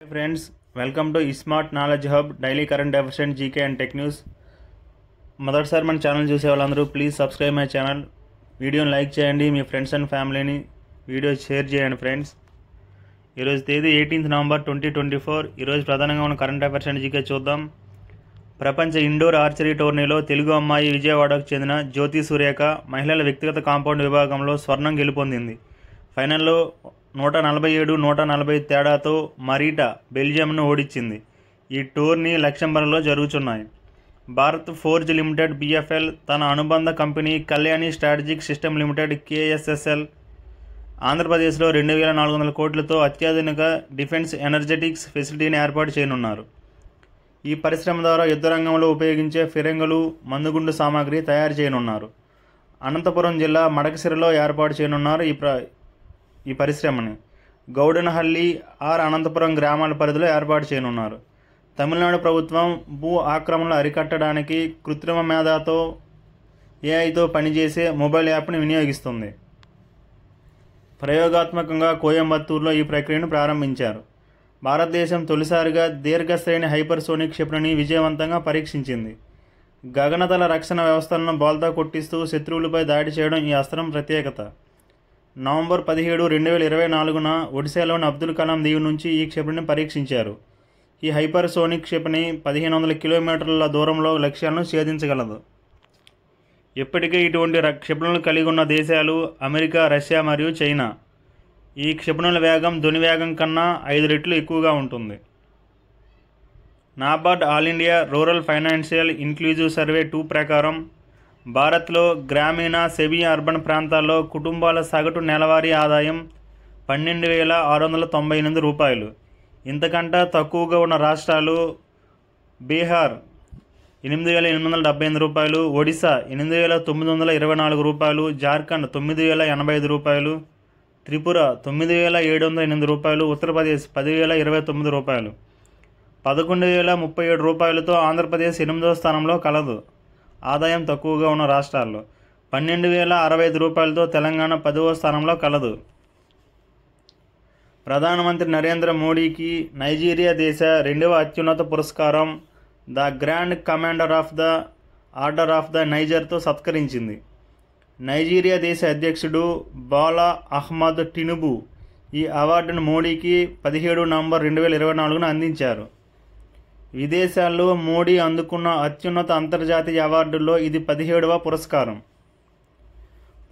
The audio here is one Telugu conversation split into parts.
Hey friends, welcome to Smart Knowledge Hub Daily Current Affairs and GK and Tech News. మొదటిసారి మన ఛానల్ చూసే వాళ్ళందరూ ప్లీజ్ సబ్స్క్రైబ్ మై ఛానల్. వీడియోని లైక్ చేయండి, మీ ఫ్రెండ్స్ అండ్ ఫ్యామిలీని వీడియో షేర్ చేయండి ఫ్రెండ్స్. ఈరోజు తేదీ 18 నవంబర్ 2024. ఈరోజు ప్రధానంగా ఉన్న కరెంట్ అఫైర్స్ అండ్ జీకే చూద్దాం. ప్రపంచ ఇండోర్ ఆర్చరీ టోర్నీలో తెలుగు అమ్మాయి విజయవాడకు చెందిన జ్యోతి సూర్యక మహిళల వ్యక్తిగత కాంపౌండ్ విభాగంలో స్వర్ణం గెలుపొందింది. ఫైనల్లో 147-140 తేడాతో మరీటా బెల్జియంను ఓడించింది. ఈ టోర్నీ లక్సెంబర్గ్లో జరుగుతున్నాయి. భారత్ ఫోర్జ్ లిమిటెడ్ బిఎఫ్ఎల్ తన అనుబంధ company Kalyani strategic system limited KSSL ఆంధ్రప్రదేశ్లో 2,400 కోట్లతో అత్యాధునిక డిఫెన్స్ ఎనర్జెటిక్స్ ఫెసిలిటీని ఏర్పాటు చేయనున్నారు. ఈ పరిశ్రమ ద్వారా యుద్ధ రంగంలో ఉపయోగించే ఫిరంగులు, మందుగుండు సామాగ్రి తయారు చేయనున్నారు. అనంతపురం జిల్లా మడకసిరలో ఏర్పాటు చేయనున్నారు ఈ పరిశ్రమని. గౌడనహల్లి అనంతపురం గ్రామాల పరిధిలో ఏర్పాటు చేయనున్నారు. తమిళనాడు ప్రభుత్వం భూ ఆక్రమణలు అరికట్టడానికి కృత్రిమ మేధతో ఏఐతో పనిచేసే మొబైల్ యాప్ని వినియోగిస్తుంది. ప్రయోగాత్మకంగా కోయంబత్తూరులో ఈ ప్రక్రియను ప్రారంభించారు. భారతదేశం తొలిసారిగా దీర్ఘశ్రేణి హైపర్సోనిక్ క్షిపణిని విజయవంతంగా పరీక్షించింది. గగనతల రక్షణ వ్యవస్థలను బోల్తా కొట్టిస్తూ శత్రువులపై దాడి చేయడం ఈ అస్త్రం ప్రత్యేకత. నవంబర్ 17, 2024న ఒడిశాలోని అబ్దుల్ కలాం దీవి నుంచి ఈ క్షిపణిని పరీక్షించారు. ఈ హైపర్సోనిక్ క్షిపణి 1500 కిలోమీటర్ల దూరంలో లక్ష్యాలను ఛేదించగలదు. ఇప్పటికే ఇటువంటి క్షిపణులను కలిగి ఉన్న దేశాలు అమెరికా, రష్యా మరియు చైనా. ఈ క్షిపణుల వేగం ధ్వని వేగం కన్నా 5 రెట్లు ఎక్కువగా ఉంటుంది. NABARD all India rural financial inclusive survey 2 ప్రకారం భారత్లో గ్రామీణ, సెమీ అర్బన్ ప్రాంతాల్లో కుటుంబాల సగటు నెలవారీ ఆదాయం 12,698 రూపాయలు. ఇంతకంటే తక్కువగా ఉన్న రాష్ట్రాలు బీహార్ 8,875 రూపాయలు, ఒడిశా 8,924 రూపాయలు, జార్ఖండ్ 9,085 రూపాయలు, త్రిపుర 9,708 రూపాయలు, ఉత్తరప్రదేశ్ 10,029 రూపాయలు. 11,037 రూపాయలతో ఆంధ్రప్రదేశ్ 8వ స్థానంలో కలదు. ఆదాయం తక్కువగా ఉన్న రాష్ట్రాల్లో 12,065 రూపాయలతో తెలంగాణ 10వ స్థానంలో కలదు. ప్రధానమంత్రి నరేంద్ర మోడీకి నైజీరియా దేశ 2వ అత్యున్నత పురస్కారం the grand commander of the order of the నైజర్తో సత్కరించింది. నైజీరియా దేశ అధ్యక్షుడు బాలా అహ్మద్ టినుబు ఈ అవార్డును మోడీకి 17 నవంబర్ 2024న అందించారు. విదేశాల్లో మోడీ అందుకున్న అత్యున్నత అంతర్జాతీయ అవార్డుల్లో ఇది 17వ పురస్కారం.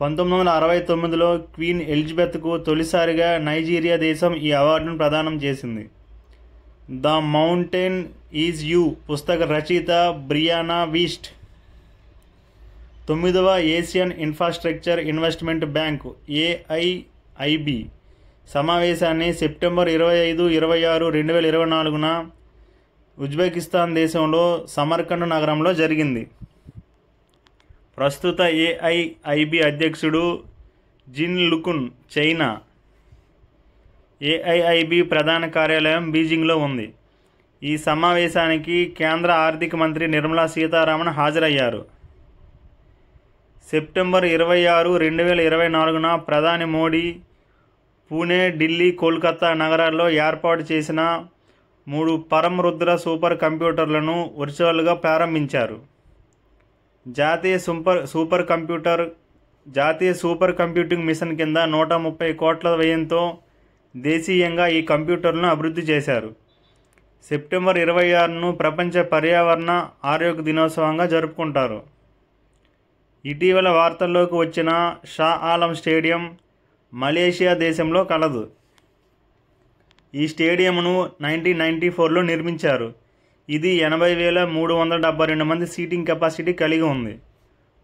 1969లో క్వీన్ ఎలిజబెత్కు తొలిసారిగా నైజీరియా దేశం ఈ అవార్డును ప్రదానం చేసింది. ద మౌంటైన్ ఈజ్ యూ పుస్తక రచయిత బ్రియానా వీస్ట్ 9వ Asian infrastructure investment bank AIIB సమావేశాన్ని సెప్టెంబర్ 25, 26, 2024న ఉజ్బెకిస్తాన్ దేశంలో సమర్కండ్ నగరంలో జరిగింది. ప్రస్తుత ఏఐఐబి అధ్యక్షుడు జిన్ లుకున్ చైనా. ఏఐఐబి ప్రధాన కార్యాలయం బీజింగ్లో ఉంది. ఈ సమావేశానికి కేంద్ర ఆర్థిక మంత్రి నిర్మలా సీతారామన్ హాజరయ్యారు. సెప్టెంబర్ 26, 2024న ప్రధాని మోడీ పూణే, ఢిల్లీ, కోల్కతా నగరాల్లో ఏర్పాటు చేసిన 3 పరమ్ రుద్ర సూపర్ కంప్యూటర్లను వర్చువల్గా ప్రారంభించారు. జాతీయ సూపర్ కంప్యూటింగ్ మిషన్ కింద 130 కోట్ల వ్యయంతో దేశీయంగా ఈ కంప్యూటర్లను అభివృద్ధి చేశారు. సెప్టెంబర్ 26ను ప్రపంచ పర్యావరణ ఆరోగ్య దినోత్సవంగా జరుపుకుంటారు. ఇటీవల వార్తల్లోకి వచ్చిన షా ఆలం స్టేడియం మలేషియా దేశంలో కలదు. ఈ స్టేడియంను 1994లో నిర్మించారు. ఇది 80,372 మంది సీటింగ్ కెపాసిటీ కలిగి ఉంది.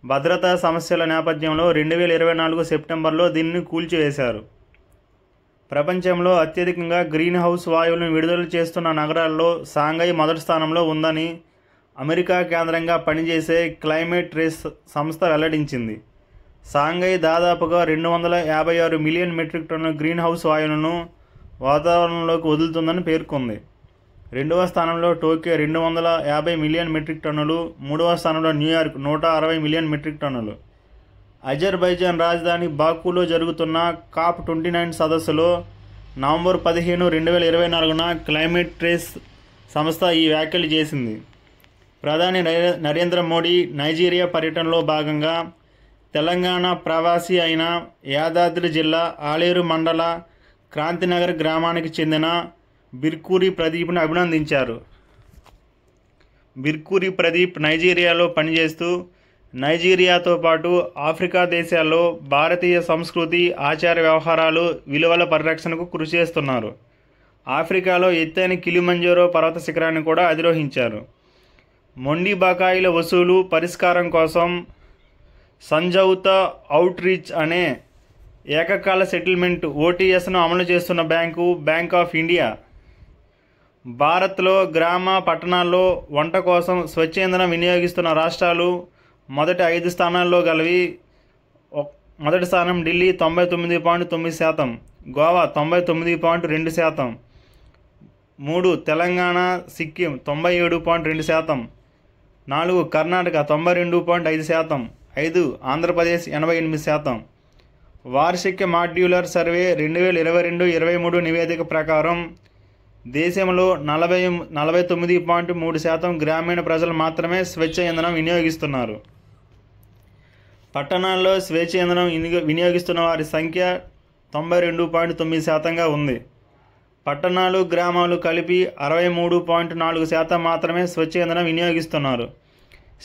భద్రతా సమస్యల నేపథ్యంలో 2024 సెప్టెంబర్లో దీనిని కూల్చివేశారు. ప్రపంచంలో అత్యధికంగా గ్రీన్ హౌస్ వాయువులను విడుదల చేస్తున్న నగరాల్లో షాంఘై మొదటి స్థానంలో ఉందని అమెరికా కేంద్రంగా పనిచేసే క్లైమేట్ రేస్ సంస్థ వెల్లడించింది. షాంఘై దాదాపుగా 256 మిలియన్ మెట్రిక్ టన్నుల గ్రీన్ హౌస్ వాయువులను వాతావరణంలోకి వదులుతుందని పేర్కొంది. 2వ స్థానంలో టోక్యో 250 మిలియన్ మెట్రిక్ టన్నులు, 3వ స్థానంలో న్యూయార్క్ 160 మిలియన్ మెట్రిక్ టన్నులు. అజర్బైజాన్ రాజధాని బాకులో జరుగుతున్న COP29 సదస్సులో నవంబర్ 15, 2024న క్లైమేట్ ట్రేస్ సంస్థ ఈ వ్యాఖ్యలు చేసింది. ప్రధాని నరేంద్ర మోడీ నైజీరియా పర్యటనలో భాగంగా తెలంగాణ ప్రవాసి అయిన యాదాద్రి జిల్లా ఆలేరు మండల క్రాంతినగర్ గ్రామానికి చెందిన బిర్కూరి ప్రదీప్ను అభినందించారు. బిర్కూరి ప్రదీప్ నైజీరియాలో పనిచేస్తూ నైజీరియాతో పాటు ఆఫ్రికా దేశాల్లో భారతీయ సంస్కృతి, ఆచార వ్యవహారాలు, విలువల పరిరక్షణకు కృషి చేస్తున్నారు. ఆఫ్రికాలో ఎత్తైన కిలిమంజారో పర్వత శిఖరాన్ని కూడా అధిరోహించారు. మొండి బకాయిల వసూలు పరిష్కారం కోసం సంజౌతా అవుట్ రీచ్ అనే ఏకకాల సెటిల్మెంట్ OTSను అమలు చేస్తున్న బ్యాంక్ ఆఫ్ ఇండియా భారత్లో గ్రామ, పట్టణాల్లో వంట కోసం స్వచ్ఛ ఇంధనం వినియోగిస్తున్న రాష్ట్రాలు మొదటి 5 స్థానాల్లో గలవి. మొదటి స్థానం ఢిల్లీ 99.9%, గోవా 99.2%, 3 తెలంగాణ, సిక్కిం 97.2%, 4 కర్ణాటక 92.5%, 5 ఆంధ్రప్రదేశ్ 88%. వార్షిక మాడ్యులర్ సర్వే 2022-23 నివేదిక ప్రకారం దేశంలో 49.3% గ్రామీణ ప్రజలు మాత్రమే స్వచ్ఛ ఇంధనం వినియోగిస్తున్నారు. పట్టణాల్లో స్వేచ్ఛ ఇంధనం వినియోగిస్తున్న వారి సంఖ్య 92.9%గా ఉంది. పట్టణాలు, గ్రామాలు కలిపి 63.4% మాత్రమే స్వచ్ఛ ఇంధనం వినియోగిస్తున్నారు.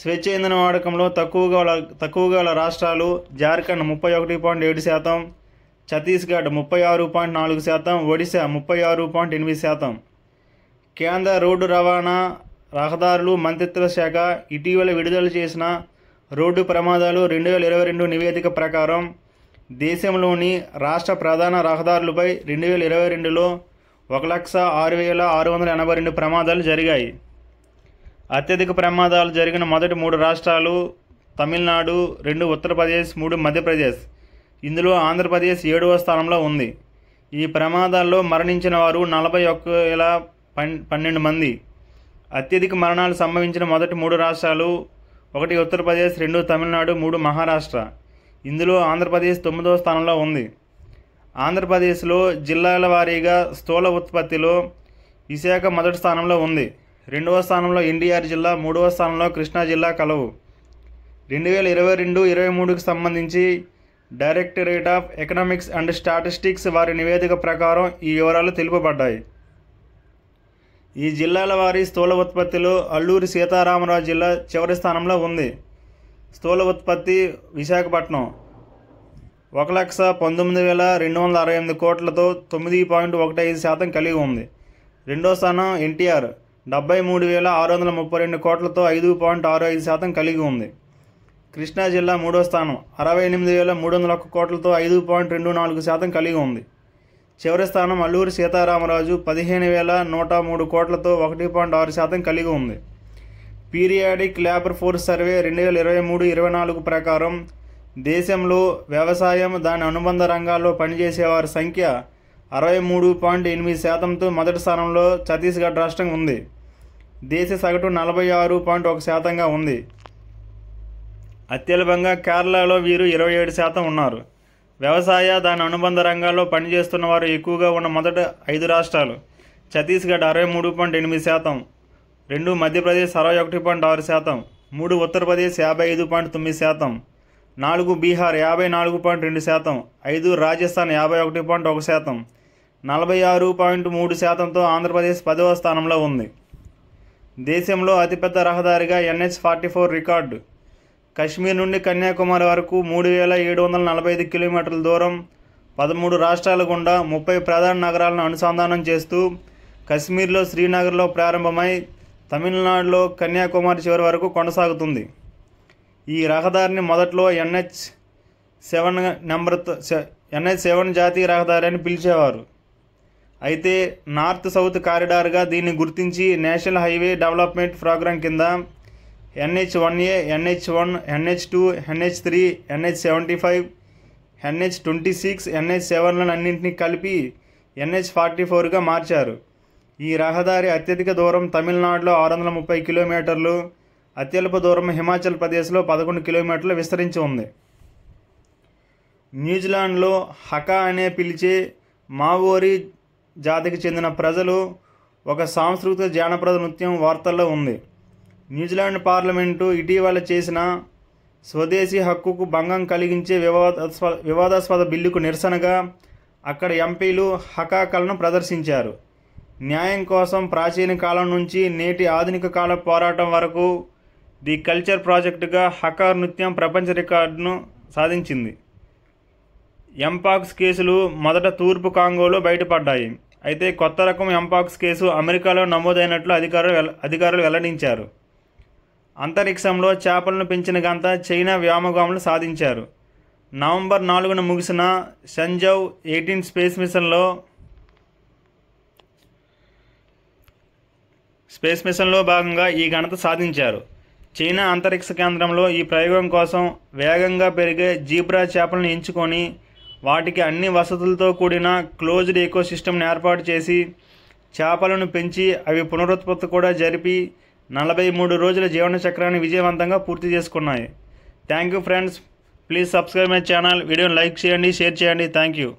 స్వచ్ఛ ఇంధన వాడకంలో తక్కువగా గల రాష్ట్రాలు జార్ఖండ్ 31.7%, ఛత్తీస్గఢ్ 36.4%, ఒడిశా 36.8%. కేంద్ర రోడ్డు రవాణా, రహదారులు మంత్రిత్వ శాఖ ఇటీవల విడుదల చేసిన రోడ్డు ప్రమాదాలు 2022 నివేదిక ప్రకారం దేశంలోని రాష్ట్ర ప్రధాన రహదారులపై 2022లో 1,06,682 ప్రమాదాలు జరిగాయి. అత్యధిక ప్రమాదాలు జరిగిన మొదటి 3 రాష్ట్రాలు తమిళనాడు, 2 ఉత్తరప్రదేశ్, 3 మధ్యప్రదేశ్. ఇందులో ఆంధ్రప్రదేశ్ 7వ స్థానంలో ఉంది. ఈ ప్రమాదాల్లో మరణించిన వారు 41,012 మంది. అత్యధిక మరణాలు సంభవించిన మొదటి 3 రాష్ట్రాలు 1 ఉత్తరప్రదేశ్, 2 తమిళనాడు, 3 మహారాష్ట్ర. ఇందులో ఆంధ్రప్రదేశ్ 9వ స్థానంలో ఉంది. ఆంధ్రప్రదేశ్లో జిల్లాల వారీగా స్థూల ఉత్పత్తిలో విశాఖ మొదటి స్థానంలో ఉంది. 2వ స్థానంలో ఎన్టీఆర్ జిల్లా, 3వ స్థానంలో కృష్ణా జిల్లా కలవు. 2022-23కి సంబంధించి directorate of economics and statistics వారి నివేదిక ప్రకారం ఈ వివరాలు తెలుపబడ్డాయి. ఈ జిల్లాల వారి స్థూల ఉత్పత్తిలో అల్లూరి సీతారామరాజు జిల్లా చివరి స్థానంలో ఉంది. స్థూల ఉత్పత్తి విశాఖపట్నం 1,19,268 కోట్లతో 9.15% కలిగి ఉంది. 2వ స్థానం ఎన్టీఆర్ 73,632 కోట్లతో 5.65% కలిగి ఉంది. కృష్ణా జిల్లా 3వ స్థానం 68,301 కోట్లతో 5.24% కలిగి ఉంది. చివరి స్థానం అల్లూరి సీతారామరాజు 15,103 కోట్లతో 1.6% కలిగి ఉంది. పీరియాడిక్ లేబర్ ఫోర్స్ సర్వే 2023-24 ప్రకారం దేశంలో వ్యవసాయం, దాని అనుబంధ రంగాల్లో పనిచేసేవారి సంఖ్య 63.8%తో మొదటి స్థానంలో ఛత్తీస్గఢ్ రాష్ట్రం ఉంది. దేశ సగటు 46.1%గా ఉంది. అత్యల్పంగా కేరళలో వీరు 27% ఉన్నారు. వ్యవసాయ, దాని అనుబంధ రంగాల్లో పనిచేస్తున్న వారు ఎక్కువగా ఉన్న మొదటి 5 రాష్ట్రాలు ఛత్తీస్గఢ్ 63.8%, 2 మధ్యప్రదేశ్ 61.6%, 3 ఉత్తరప్రదేశ్ 55.9%, 4 బీహార్ 54.2%, 5 రాజస్థాన్ 51.1%, 46.3%తో ఆంధ్రప్రదేశ్ 10వ స్థానంలో ఉంది. దేశంలో అతిపెద్ద రహదారిగా NH-44 రికార్డు. కశ్మీర్ నుండి కన్యాకుమారి వరకు 3,745 కిలోమీటర్ల దూరం 13 రాష్ట్రాల గుండా 30 ప్రధాన నగరాలను అనుసంధానం చేస్తూ కశ్మీర్లో శ్రీనగర్లో ప్రారంభమై తమిళనాడులో కన్యాకుమారి చివరి వరకు కొనసాగుతుంది. ఈ రహదారిని మొదట్లో NH-7 జాతీయ రహదారి అని పిలిచేవారు. అయితే నార్త్ సౌత్ కారిడార్గా దీన్ని గుర్తించి నేషనల్ హైవే డెవలప్మెంట్ ప్రోగ్రాం కింద NH-1A, NH-1, NH-2, NH-3, NH-75, NH-26, NH-7లను అన్నింటినీ కలిపి NH-44గా మార్చారు. ఈ రహదారి అత్యధిక దూరం తమిళనాడులో 630 కిలోమీటర్లు, అత్యల్ప దూరం హిమాచల్ ప్రదేశ్లో 11 కిలోమీటర్లు విస్తరించి ఉంది. న్యూజిలాండ్లో హకా అనే పిలిచే మావోరీ జాతికి చెందిన ప్రజలు ఒక సాంస్కృతిక జానపద నృత్యం వార్తల్లో ఉంది. న్యూజిలాండ్ పార్లమెంటు ఇటీవల చేసిన స్వదేశీ హక్కుకు భంగం కలిగించే వివాదాస్పద బిల్లుకు నిరసనగా అక్కడ ఎంపీలు హకాకలను ప్రదర్శించారు. న్యాయం కోసం ప్రాచీన కాలం నుంచి నేటి ఆధునిక కాల పోరాటం వరకు ది కల్చర్ ప్రాజెక్టుగా హకా నృత్యం ప్రపంచ రికార్డును సాధించింది. ఎంపాక్స్ కేసులు మొదట తూర్పు కాంగోలో బయటపడ్డాయి. అయితే కొత్త రకం ఎంపాక్స్ కేసు అమెరికాలో నమోదైనట్లు అధికారులు వెల్లడించారు. అంతరిక్షంలో చేపలను పెంచిన ఘనత చైనా వ్యోమగాములు సాధించారు. నవంబర్ 4న ముగిసిన షంజౌ 18 స్పేస్ మిషన్లో భాగంగా ఈ ఘనత సాధించారు. చైనా అంతరిక్ష కేంద్రంలో ఈ ప్రయోగం కోసం వేగంగా పెరిగే జీబ్రా చేపలను ఎంచుకొని వాటికి అన్ని వసతులతో కూడిన క్లోజ్డ్ ఎకోసిస్టమ్ని ఏర్పాటు చేసి చేపలను పెంచి అవి పునరుత్పత్తి కూడా జరిపి 43 రోజుల జీవన చక్రాన్ని విజయవంతంగా పూర్తి చేసుకున్నాయి. Thank you friends. Please subscribe my channel. వీడియోని లైక్ చేయండి, షేర్ చేయండి. Thank you.